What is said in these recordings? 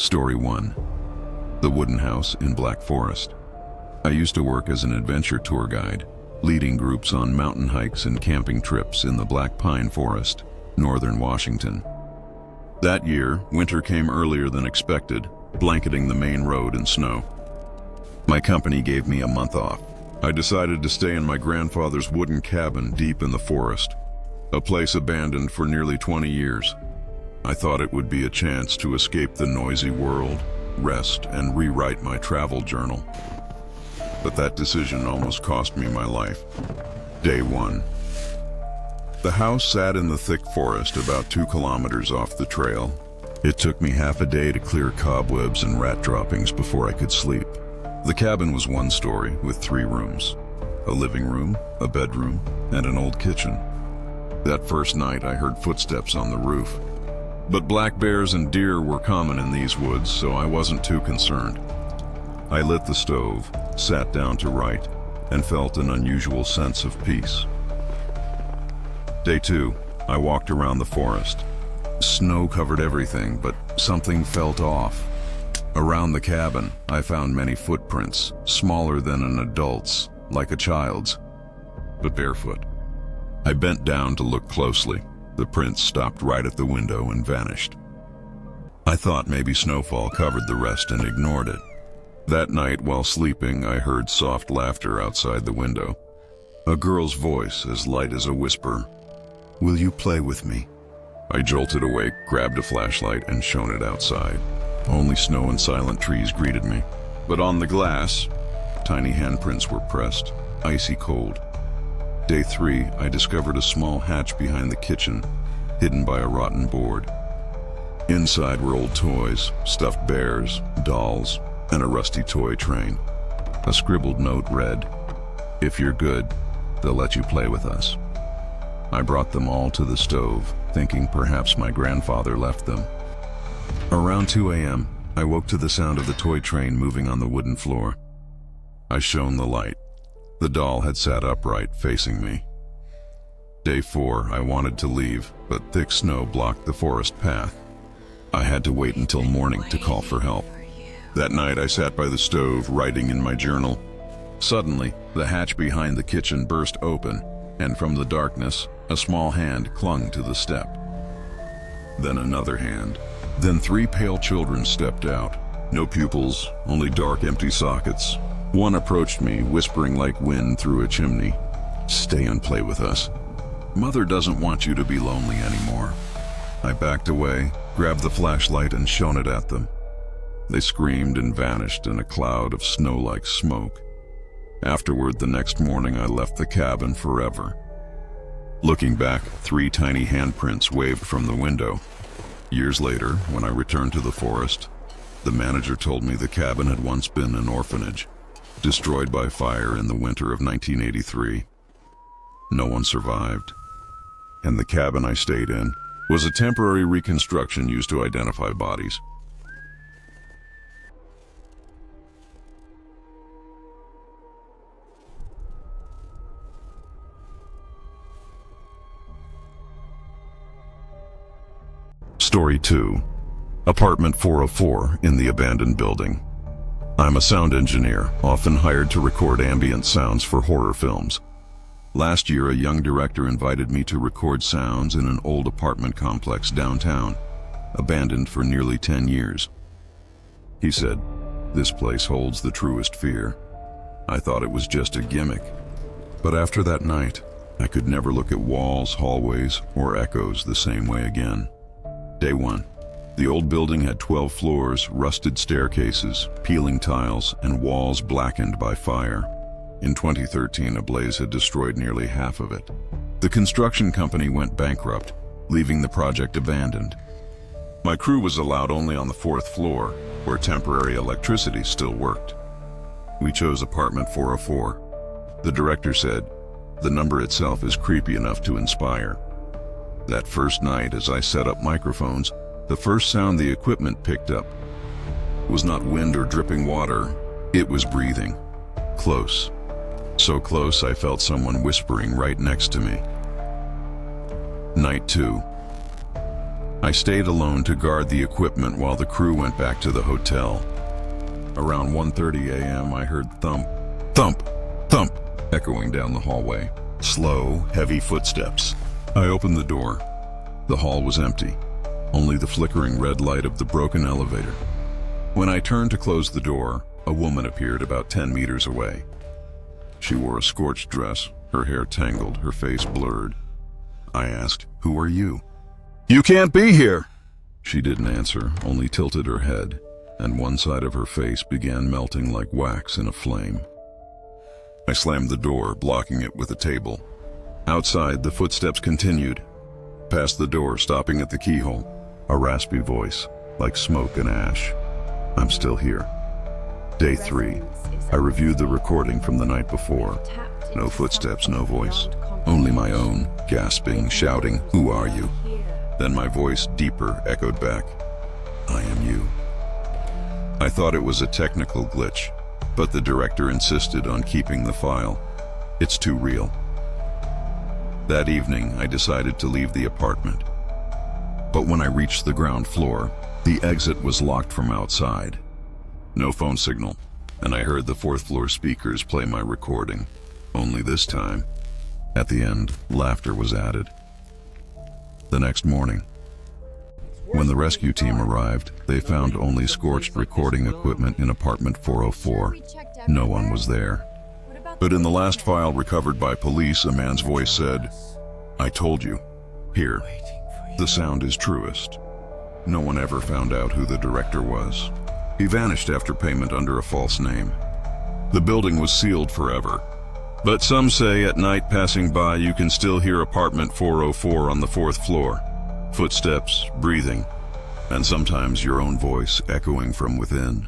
Story 1. The Wooden House in Black Forest. I used to work as an adventure tour guide, leading groups on mountain hikes and camping trips in the Black Pine Forest, northern Washington. That year, winter came earlier than expected, blanketing the main road in snow. My company gave me a month off. I decided to stay in my grandfather's wooden cabin deep in the forest, a place abandoned for nearly 20 years. I thought it would be a chance to escape the noisy world, rest, and rewrite my travel journal. But that decision almost cost me my life. Day 1. The house sat in the thick forest about 2 kilometers off the trail. It took me half a day to clear cobwebs and rat droppings before I could sleep. The cabin was 1 story with 3 rooms, a living room, a bedroom, and an old kitchen. That first night I heard footsteps on the roof. But black bears and deer were common in these woods, so I wasn't too concerned. I lit the stove, sat down to write, and felt an unusual sense of peace. Day 2, I walked around the forest. Snow covered everything, but something felt off. Around the cabin, I found many footprints, smaller than an adult's, like a child's, but barefoot. I bent down to look closely. The prints stopped right at the window and vanished. I thought maybe snowfall covered the rest and ignored it. That night, while sleeping, I heard soft laughter outside the window. A girl's voice, as light as a whisper. "Will you play with me?" I jolted awake, grabbed a flashlight, and shone it outside. Only snow and silent trees greeted me. But on the glass, tiny handprints were pressed, icy cold. Day 3, I discovered a small hatch behind the kitchen, hidden by a rotten board. Inside were old toys, stuffed bears, dolls, and a rusty toy train. A scribbled note read, "If you're good, they'll let you play with us." I brought them all to the stove, thinking perhaps my grandfather left them. Around 2 a.m., I woke to the sound of the toy train moving on the wooden floor. I shone the light. The doll had sat upright, facing me. Day 4, I wanted to leave, but thick snow blocked the forest path. I had to wait until morning to call for help. That night, I sat by the stove, writing in my journal. Suddenly, the hatch behind the kitchen burst open, and from the darkness, a small hand clung to the step. Then another hand. Then 3 pale children stepped out. No pupils, only dark, empty sockets. One approached me, whispering like wind through a chimney. "Stay and play with us. Mother doesn't want you to be lonely anymore." I backed away, grabbed the flashlight, and shone it at them. They screamed and vanished in a cloud of snow-like smoke. Afterward, the next morning, I left the cabin forever. Looking back, 3 tiny handprints waved from the window. Years later, when I returned to the forest, the manager told me the cabin had once been an orphanage, destroyed by fire in the winter of 1983. No one survived, and the cabin I stayed in was a temporary reconstruction used to identify bodies. Story 2. Apartment 404 in the abandoned building. I'm a sound engineer, often hired to record ambient sounds for horror films. Last year, a young director invited me to record sounds in an old apartment complex downtown, abandoned for nearly 10 years. He said, "This place holds the truest fear." I thought it was just a gimmick. But after that night, I could never look at walls, hallways, or echoes the same way again. Day 1. The old building had 12 floors, rusted staircases, peeling tiles, and walls blackened by fire. In 2013, a blaze had destroyed nearly half of it. The construction company went bankrupt, leaving the project abandoned. My crew was allowed only on the 4th floor, where temporary electricity still worked. We chose apartment 404. The director said, "The number itself is creepy enough to inspire." That first night, as I set up microphones, the first sound the equipment picked up was not wind or dripping water, it was breathing. Close. So close I felt someone whispering right next to me. Night 2. I stayed alone to guard the equipment while the crew went back to the hotel. Around 1:30 a.m. I heard thump, thump, thump echoing down the hallway. Slow, heavy footsteps. I opened the door. The hall was empty, only the flickering red light of the broken elevator. When I turned to close the door, a woman appeared about 10 meters away. She wore a scorched dress, her hair tangled, her face blurred. I asked, "Who are you?" "You can't be here!" She didn't answer, only tilted her head, and one side of her face began melting like wax in a flame. I slammed the door, blocking it with a table. Outside, the footsteps continued. Past the door, stopping at the keyhole. A raspy voice, like smoke and ash. "I'm still here." Day 3. I reviewed the recording from the night before. No footsteps, no voice. Only my own, gasping, shouting, "Who are you?" Then my voice, deeper, echoed back, "I am you." I thought it was a technical glitch, but the director insisted on keeping the file. It's too real. That evening, I decided to leave the apartment. But when I reached the ground floor, the exit was locked from outside. No phone signal, and I heard the 4th floor speakers play my recording. Only this time, at the end, laughter was added. The next morning, when the rescue team arrived, they found only scorched recording equipment in apartment 404. No one was there. But in the last file recovered by police, a man's voice said, "I told you. Here, the sound is truest." No one ever found out who the director was. He vanished after payment under a false name. The building was sealed forever. But some say at night passing by you can still hear apartment 404 on the 4th floor. Footsteps, breathing, and sometimes your own voice echoing from within.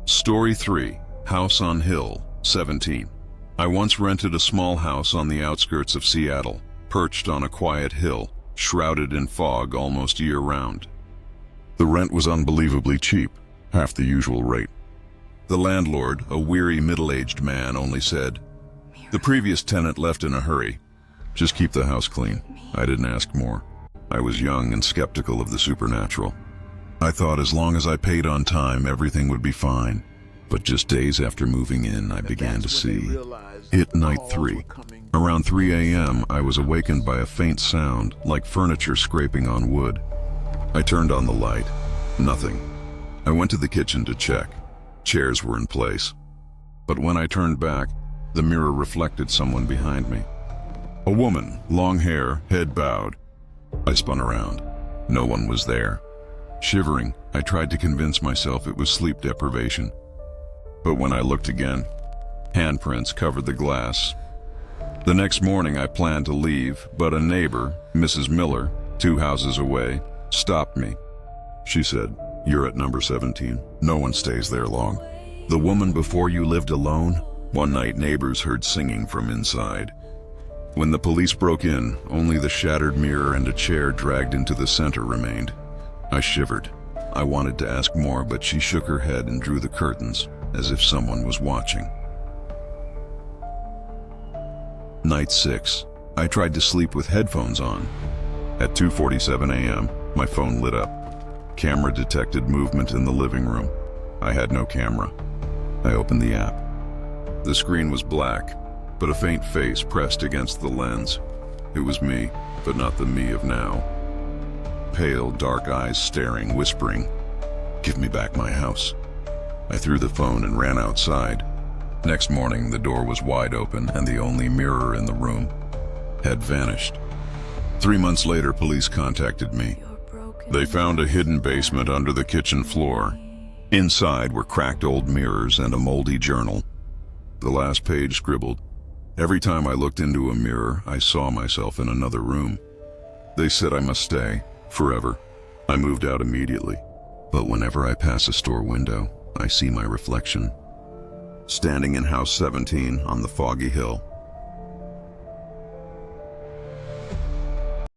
Story 3. House on Hill, 17. I once rented a small house on the outskirts of Seattle, perched on a quiet hill, shrouded in fog almost year-round. The rent was unbelievably cheap, half the usual rate. The landlord, a weary middle-aged man, only said, "The previous tenant left in a hurry. Just keep the house clean." I didn't ask more. I was young and skeptical of the supernatural. I thought as long as I paid on time, everything would be fine. But just days after moving in, I began to see. Hit night 3. Around 3 a.m., I was awakened by a faint sound, like furniture scraping on wood. I turned on the light. Nothing. I went to the kitchen to check. Chairs were in place. But when I turned back, the mirror reflected someone behind me. A woman, long hair, head bowed. I spun around. No one was there. Shivering, I tried to convince myself it was sleep deprivation. But when I looked again, handprints covered the glass. The next morning I planned to leave, but a neighbor, Mrs. Miller, 2 houses away, stopped me. She said, "You're at number 17. No one stays there long. The woman before you lived alone?" One night neighbors heard singing from inside. When the police broke in, only the shattered mirror and a chair dragged into the center remained. I shivered. I wanted to ask more, but she shook her head and drew the curtains, as if someone was watching. Night 6. I tried to sleep with headphones on. At 2:47 a.m., my phone lit up. Camera detected movement in the living room. I had no camera. I opened the app. The screen was black, but a faint face pressed against the lens. It was me, but not the me of now. Pale, dark eyes staring, whispering, "Give me back my house." I threw the phone and ran outside. Next morning, the door was wide open and the only mirror in the room had vanished. 3 months later, police contacted me. They found a hidden basement under the kitchen floor. Inside were cracked old mirrors and a moldy journal. The last page scribbled, "Every time I looked into a mirror, I saw myself in another room." They said I must stay, forever. I moved out immediately. But whenever I pass a store window, I see my reflection. Standing in house 17 on the foggy hill,